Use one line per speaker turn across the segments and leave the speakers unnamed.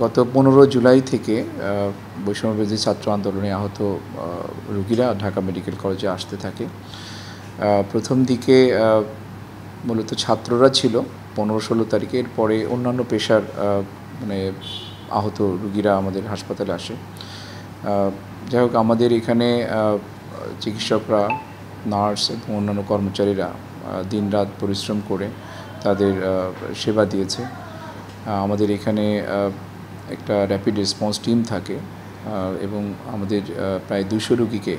গত 15 জুলাই থেকে বৈষম্যবিরোধী ছাত্র আন্দোলনে আহত রোগীরা ঢাকা মেডিকেল কলেজে আসতে থাকে। প্রথম দিকে মূলত ছাত্ররা ছিল 15-16 তারিখে, এরপরে অন্যান্য পেশার মানে আহত রোগীরা আমাদের হাসপাতালে আসে। যাই হোক, আমাদের এখানে চিকিৎসকরা, নার্স এবং অন্যান্য কর্মচারীরা দিনরাত পরিশ্রম করে তাদের সেবা দিয়েছে। আমাদের এখানে একটা র্যাপিড রেসপন্স টিম থাকে এবং আমাদের প্রায় 200 রোগীকে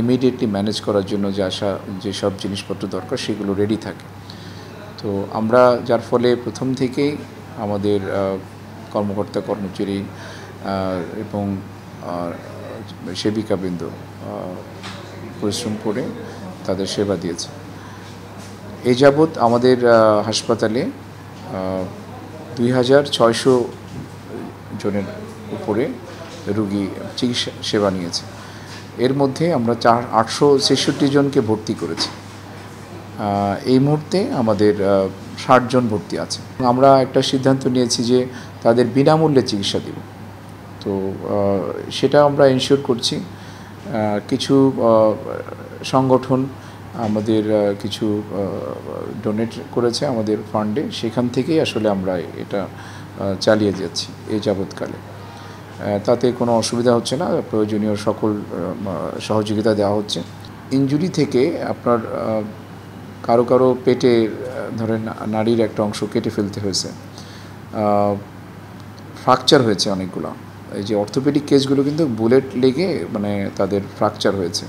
ইমিডিয়েটলি ম্যানেজ করার জন্য যেসব জিনিসপত্র দরকার সেগুলো রেডি থাকে। তো আমরা যার ফলে প্রথম থেকেই আমাদের কর্মকর্তা, কর্মচারী এবং সেবিকাবৃন্দ পরিশ্রম করে তাদের সেবা দিয়েছে। এই যাবৎ আমাদের হাসপাতালে 2600 জনের উপরে রোগী চিকিৎসা সেবা নিয়েছে। এর মধ্যে আমরা 866 জনকে ভর্তি করেছি। এই মুহূর্তে আমাদের 60 জন ভর্তি আছে। আমরা একটা সিদ্ধান্ত নিয়েছি যে তাদের বিনামূল্যে চিকিৎসা দেব। তো সেটা আমরা এনশিওর করছি। কিছু সংগঠন আমাদের কিছু ডোনেট করেছে আমাদের ফান্ডে, সেখান থেকেই আসলে আমরা এটা চালিয়ে যাচ্ছি এই যাবৎকালে। তাতে কোনো অসুবিধা হচ্ছে না, প্রয়োজনীয় সকল সহযোগিতা দেওয়া হচ্ছে। ইনজুরি থেকে আপনার কারো কারো পেটে ধরেন নাড়ির একটা অংশ কেটে ফেলতে হয়েছে, ফ্র্যাকচার হয়েছে অনেকগুলো। এই যে অর্থোপেডিক কেসগুলো কিন্তু বুলেট লেগে মানে তাদের ফ্র্যাকচার হয়েছে।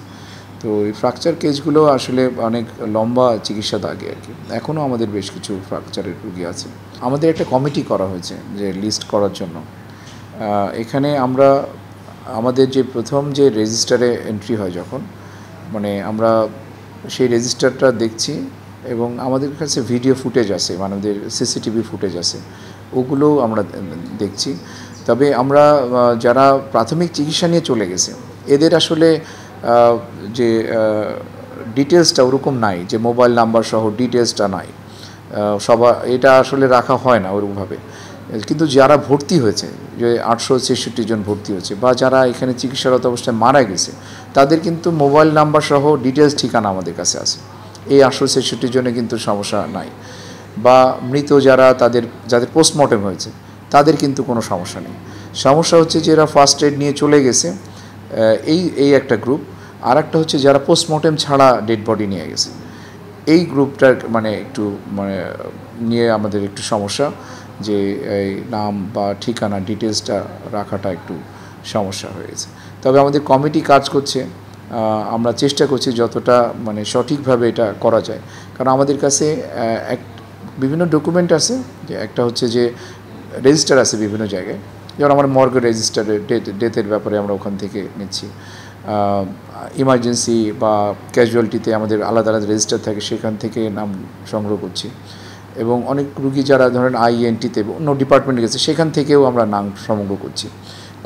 তো এই ফ্র্যাকচার কেসগুলো আসলে অনেক লম্বা চিকিৎসা লাগে আর কি। এখনও আমাদের বেশ কিছু ফ্র্যাকচারের রোগী আছে। আমাদের একটা কমিটি করা হয়েছে যে লিস্ট করার জন্য। এখানে আমরা আমাদের যে প্রথম যে রেজিস্টারে এন্ট্রি হয় যখন, মানে আমরা সেই রেজিস্টারটা দেখছি এবং আমাদের কাছে ভিডিও ফুটেজ আছে, মানে আমাদের সিসিটিভি ফুটেজ আছে, ওগুলোও আমরা দেখছি। তবে আমরা যারা প্রাথমিক চিকিৎসা নিয়ে চলে গেছে এদের আসলে যে ডিটেলসটা ওরকম নাই, যে মোবাইল নাম্বার সহ ডিটেলসটা নাই, এটা আসলে রাখা হয় না ওরকমভাবে। কিন্তু যারা ভর্তি হয়েছে, যে 866 জন ভর্তি হয়েছে বা যারা এখানে চিকিৎসারত অবস্থায় মারা গেছে, তাদের কিন্তু মোবাইল নাম্বার সহ ডিটেলস ঠিকানা আমাদের কাছে আছে। এই 866 জনে কিন্তু সমস্যা নাই। বা মৃত যাদের পোস্টমর্টেম হয়েছে তাদের কিন্তু কোনো সমস্যা নেই। সমস্যা হচ্ছে যে এরা ফার্স্ট এড নিয়ে চলে গেছে, এই একটা গ্রুপ। আর একটা হচ্ছে যারা পোস্টমর্টেম ছাড়া ডেড বডি নিয়ে গেছে, এই গ্রুপটার একটু নিয়ে আমাদের একটু সমস্যা, যে এই নাম বা ঠিকানা ডিটেলসটা রাখাটা একটু সমস্যা হয়েছে। তবে আমাদের কমিটি কাজ করছে, আমরা চেষ্টা করছি যতটা সঠিকভাবে এটা করা যায়। কারণ আমাদের কাছে বিভিন্ন ডকুমেন্ট আছে, যে একটা হচ্ছে যে রেজিস্টার আছে বিভিন্ন জায়গায়, যেমন আমার মর্গের রেজিস্টারে ডেথের ব্যাপারে আমরা ওখান থেকে নিচ্ছি। ইমার্জেন্সি বা ক্যাজুয়ালিটিতে আমাদের আলাদা আলাদা রেজিস্টার থাকে, সেখান থেকে নাম সংগ্রহ করছি। এবং অনেক রুগী যারা ধরেন আইএনটিতে অন্য ডিপার্টমেন্টে গেছে, সেখান থেকেও আমরা নাম সংগ্রহ করছি।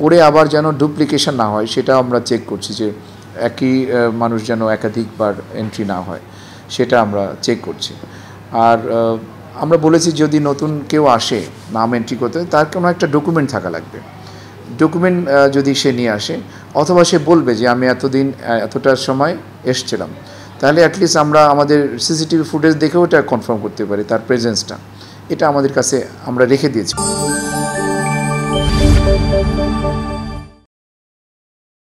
করে আবার যেন ডুপ্লিকেশন না হয় সেটা আমরা চেক করছি, যে একই মানুষ যেন একাধিকবার এন্ট্রি না হয় সেটা আমরা চেক করছি। আর আমরা বলেছি যদি নতুন কেউ আসে নাম এন্ট্রি করতে, তার কোনো একটা ডকুমেন্ট থাকা লাগবে। ডকুমেন্ট যদি সে নিয়ে আসে, অথবা সে বলবে যে আমি এতদিন এতটার সময় এসছিলাম, তাহলে অ্যাটলিস্ট আমরা আমাদের সিসিটিভি ফুটেজ দেখেও এটা কনফার্ম করতে পারি তার প্রেজেন্সটা। এটা আমাদের কাছে আমরা রেখে দিয়েছি।